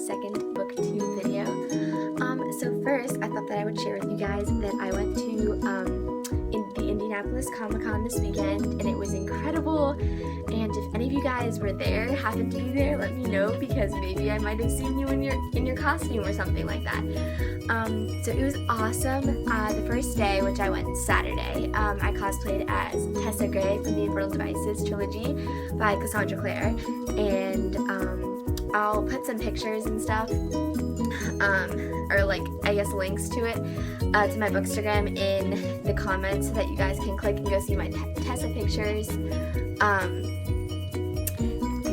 second booktube video. So first, I thought that I would share with you guys that I went to the Indianapolis Comicon this weekend, and it was incredible. And if any of you guys were there, happened to be there, let me know, because maybe I might have seen you in your costume or something like that. So it was awesome. The first day, which I went Saturday, I cosplayed as Tessa from the Infernal Devices trilogy by Cassandra Clare, and I'll put some pictures and stuff, or like I guess links to it, to my Bookstagram in the comments so that you guys can click and go see my Tessa pictures.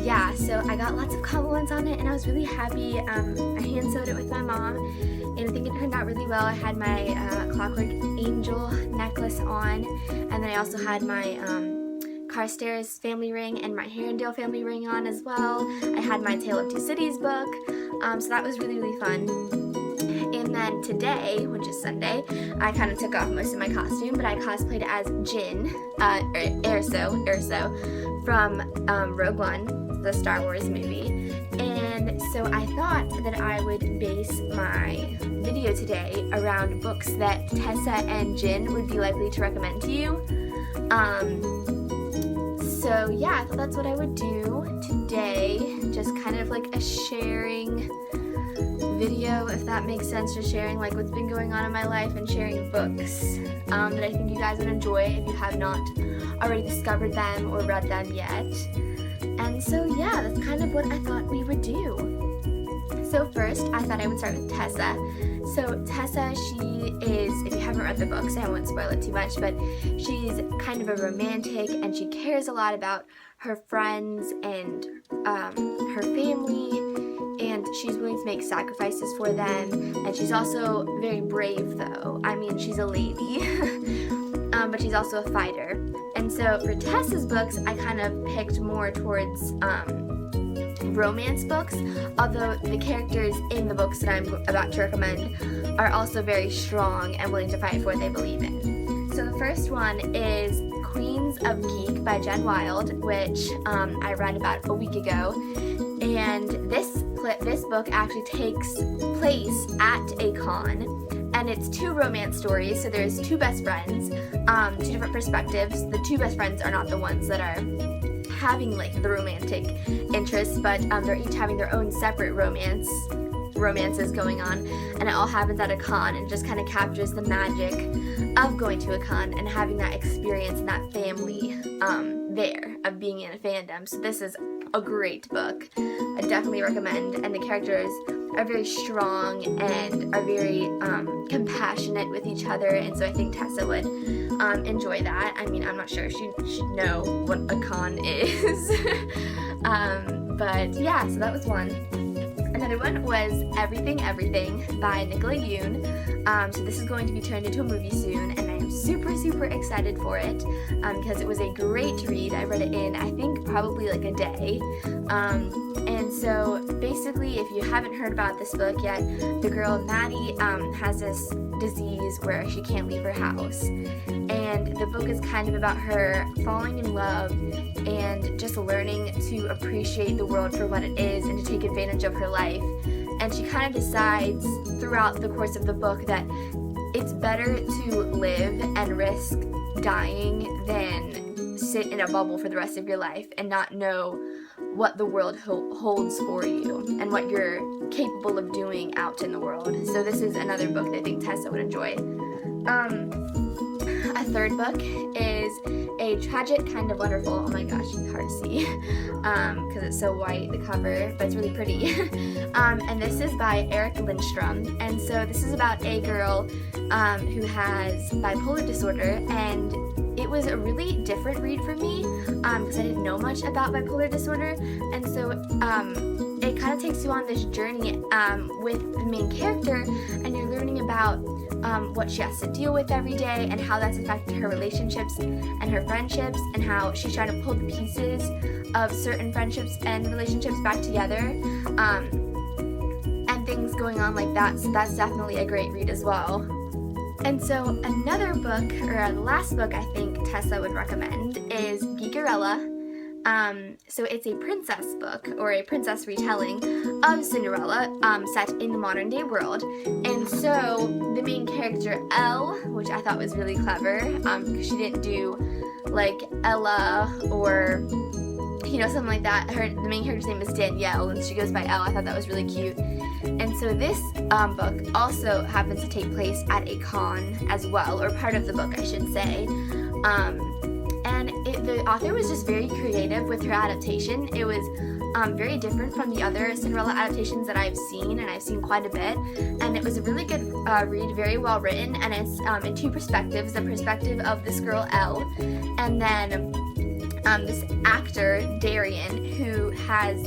Yeah, so I got lots of compliments on it and I was really happy. I hand sewed it with my mom and I think it turned out really well. I had my Clockwork Angel necklace on, and then I also had my Carstairs family ring and my Herondale family ring on as well. I had my Tale of Two Cities book, so that was really, really fun. And then today, which is Sunday, I kind of took off most of my costume, but I cosplayed as Jin, Erso, from Rogue One, the Star Wars movie. And so I thought that I would base my video today around books that Tessa and Jin would be likely to recommend to you. So yeah, I thought that's what I would do today, just kind of like a sharing video, if that makes sense, just sharing like what's been going on in my life and sharing books that I think you guys would enjoy if you have not already discovered them or read them yet. And so yeah, that's kind of what I thought we would do. So first, I thought I would start with Tessa. So Tessa, she is, if you haven't read the books, I won't spoil it too much, but she's kind of a romantic and she cares a lot about her friends and her family, and she's willing to make sacrifices for them, and she's also very brave though. I mean, she's a lady, but she's also a fighter. And so for Tessa's books, I kind of picked more towards romance books, although the characters in the books that I'm about to recommend are also very strong and willing to fight for what they believe in. So the first one is Queens of Geek by Jen Wilde, which I read about a week ago, and this book actually takes place at a con, and it's two romance stories. So there's two best friends, two different perspectives. The two best friends are not the ones that are having like the romantic interests, but they're each having their own separate romances going on, and it all happens at a con, and just kind of captures the magic of going to a con and having that experience and that family there of being in a fandom. So this is a great book. I definitely recommend, and the characters are very strong and are very compassionate with each other, and so I think Tessa would enjoy that. I mean, I'm not sure if she'd know what a con is. But yeah, so that was one. Another one was Everything Everything by Nicola Yoon. So this is going to be turned into a movie soon, and I am super, super excited for it because it was a great read. I read it in, I think, probably like a day. And so basically, if you haven't heard about this book yet, the girl Maddie has this disease where she can't leave her house. And the book is kind of about her falling in love and just learning to appreciate the world for what it is and to take advantage of her life. And she kind of decides throughout the course of the book that it's better to live and risk dying than sit in a bubble for the rest of your life and not know what the world holds for you and what you're capable of doing out in the world. So this is another book that I think Tessa would enjoy. A third book is A Tragic Kind of Wonderful. Oh my gosh, it's hard to see because it's so white, the cover, but it's really pretty. And this is by Eric Lindstrom. And so this is about a girl who has bipolar disorder, and it was a really different read for me because I didn't know much about bipolar disorder, and so it kind of takes you on this journey with the main character, and you're learning about what she has to deal with every day and how that's affected her relationships and her friendships, and how she's trying to pull the pieces of certain friendships and relationships back together, and things going on like that. So that's definitely a great read as well. And so another book, or the last book I think Tessa would recommend, is Geekerella So it's a princess book, or a princess retelling of Cinderella, set in the modern day world. And so the main character, Elle, which I thought was really clever, because she didn't do like Ella or, you know, something like that. The main character's name is Danielle, and she goes by Elle. I thought that was really cute. And so this book also happens to take place at a con as well, or part of the book, I should say. And the author was just very creative with her adaptation. It was very different from the other Cinderella adaptations that I've seen, and I've seen quite a bit. And it was a really good read, very well written, and it's in two perspectives: the perspective of this girl Elle, and then this actor Darian, who has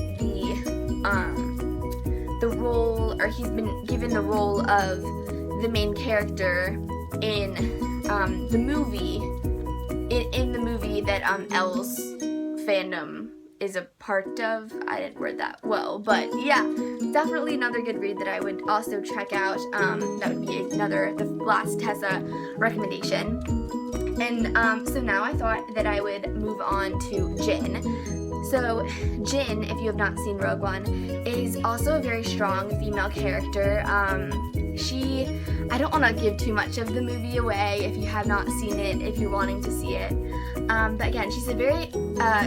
the role, or he's been given the role of the main character in the movie. In the movie that Elle's fandom is a part of. I didn't word that well, but yeah, definitely another good read that I would also check out. That would be the last Tessa recommendation. And so now I thought that I would move on to Jin. So Jin, if you have not seen Rogue One, is also a very strong female character. I don't want to give too much of the movie away if you have not seen it, if you're wanting to see it. But again, she's a very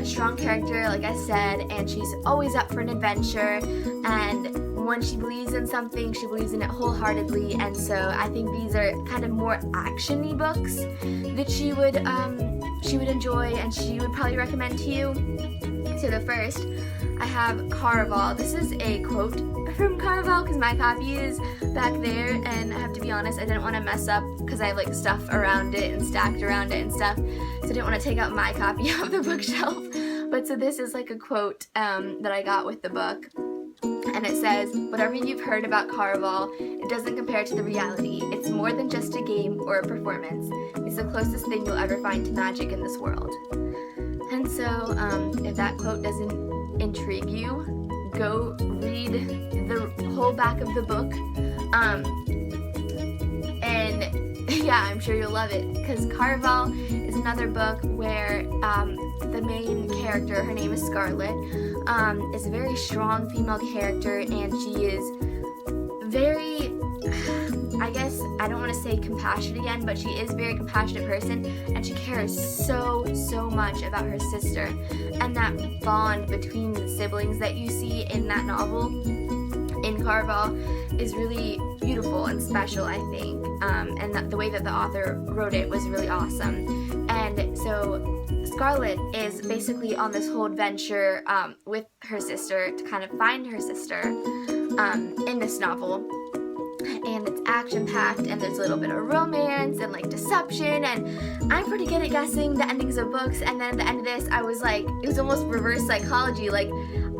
strong character, like I said, and she's always up for an adventure. And when she believes in something, she believes in it wholeheartedly. And so I think these are kind of more action-y books that she would enjoy, and she would probably recommend to you. So the first, I have Caraval. This is a quote from Caraval because my copy is back there, and I have to be honest, I didn't want to mess up because I have like stuff around it and stacked around it and stuff, so I didn't want to take out my copy off the bookshelf. But so this is like a quote that I got with the book, and it says, "Whatever you've heard about Caraval, it doesn't compare to the reality. It's more than just a game or a performance. It's the closest thing you'll ever find to magic in this world." And so if that quote doesn't intrigue you, go read the whole back of the book, and yeah, I'm sure you'll love it, because Caraval is another book where the main character, her name is Scarlet, is a very strong female character, and she is very, I guess, I don't want to say compassionate again, but she is a very compassionate person, and she cares so much about her sister. And that bond between the siblings that you see in that novel, in Caraval, is really beautiful and special, I think. And the way that the author wrote it was really awesome. And so Scarlet is basically on this whole adventure with her sister to kind of find her sister in this novel. And it's action-packed, and there's a little bit of romance and like deception, and I'm pretty good at guessing the endings of books. And then at the end of this, I was like, it was almost reverse psychology. Like,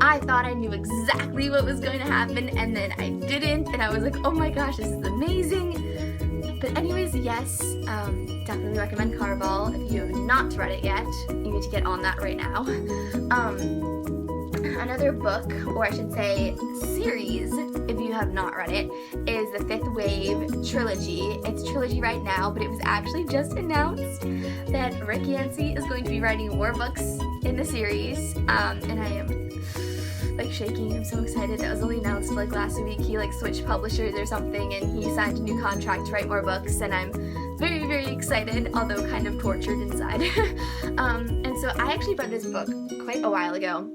I thought I knew exactly what was going to happen, and then I didn't, and I was like, oh my gosh, this is amazing. But anyways, yes, definitely recommend Caraval. If you have not read it yet, you need to get on that right now. Another book, or I should say series, if you have not read it, is the Fifth Wave trilogy. It's trilogy right now, but it was actually just announced that Rick Yancey is going to be writing more books in the series, and I am like shaking. I'm so excited. That was only announced like last week. He like switched publishers or something, and he signed a new contract to write more books, and I'm very excited, although kind of tortured inside. And so I actually read this book quite a while ago.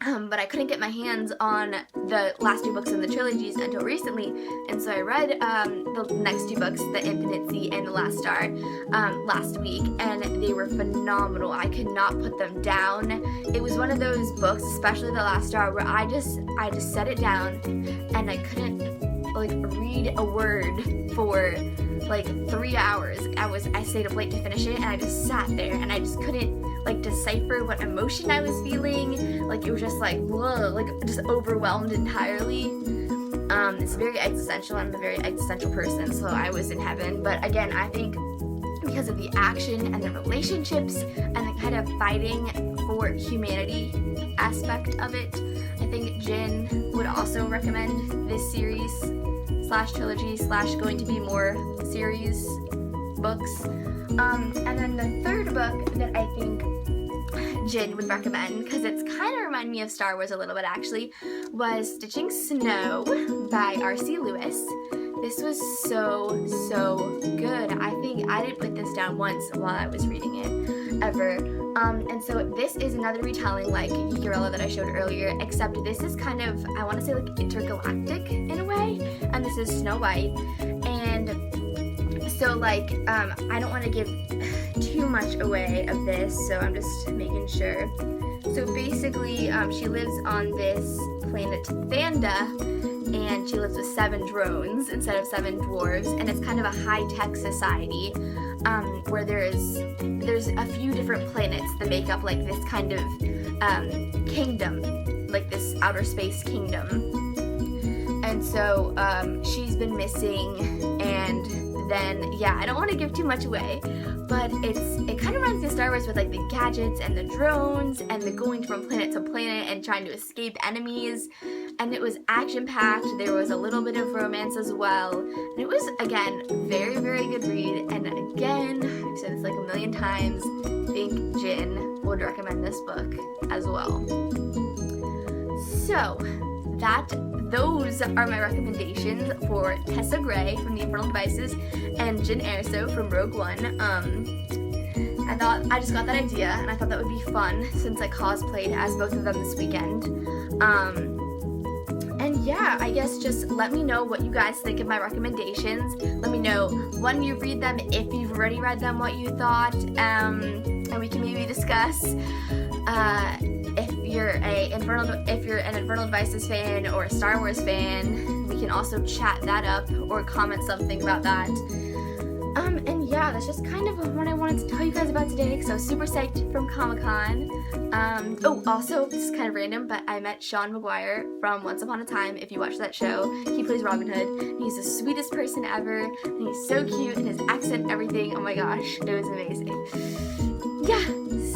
But I couldn't get my hands on the last two books in the trilogies until recently, and so I read the next two books, The Infinite Sea and The Last Star, last week, and they were phenomenal. I could not put them down. It was one of those books, especially The Last Star, where I just set it down, and I couldn't like read a word for like 3 hours. I stayed up late to finish it, and I just sat there, and I just couldn't like decipher what emotion I was feeling. Like, it was just like, whoa, like just overwhelmed entirely. It's very existential. I'm a very existential person, so I was in heaven. But again, I think because of the action and the relationships and the kind of fighting for humanity aspect of it, I think Jin would also recommend this series / trilogy / going to be more series books. And then the third book that I think Jin would recommend, because it's kind of reminded me of Star Wars a little bit actually, was Stitching Snow by R.C. Lewis. This was so good. I think I didn't put this down once while I was reading it, ever. And so this is another retelling like Eurella that I showed earlier, except this is kind of, I want to say like intergalactic in a way, and this is Snow White. And so like, I don't want to give too much away of this, so I'm just making sure. So basically, she lives on this planet Thanda, and she lives with 7 drones instead of 7 dwarves, and it's kind of a high-tech society where there's a few different planets that make up like this kind of kingdom, like this outer space kingdom. And so she's been missing, and then yeah, I don't want to give too much away, but it kind of reminds me of Star Wars with like the gadgets and the drones and the going from planet to planet and trying to escape enemies. And it was action-packed. There was a little bit of romance as well. And it was, again, very, very good read. And again, I've said this like a million times, I think Jin would recommend this book as well. So, those are my recommendations for Tessa Gray from The Infernal Devices and Jin Erso from Rogue One. I just got that idea, and I thought that would be fun since I cosplayed as both of them this weekend. And yeah, I guess just let me know what you guys think of my recommendations. Let me know when you read them, if you've already read them, what you thought, and we can maybe discuss. If you're an Infernal Devices fan or a Star Wars fan, we can also chat that up or comment something about that. And yeah, that's just kind of what I wanted to tell you guys about today, because I was super psyched from Comicon. Oh, also, this is kind of random, but I met Sean McGuire from Once Upon a Time. If you watch that show, he plays Robin Hood. He's the sweetest person ever, and he's so cute, and his accent, everything, oh my gosh, it was amazing. Yeah,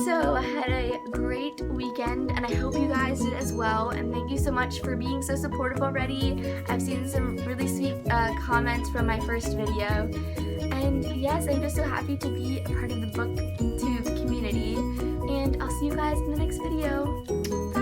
so I had a great weekend, and I hope you guys did as well, and thank you so much for being so supportive already. I've seen some really sweet comments from my first video, and yes, I'm just so happy to be a part of the BookTube community, and I'll see you guys in the next video.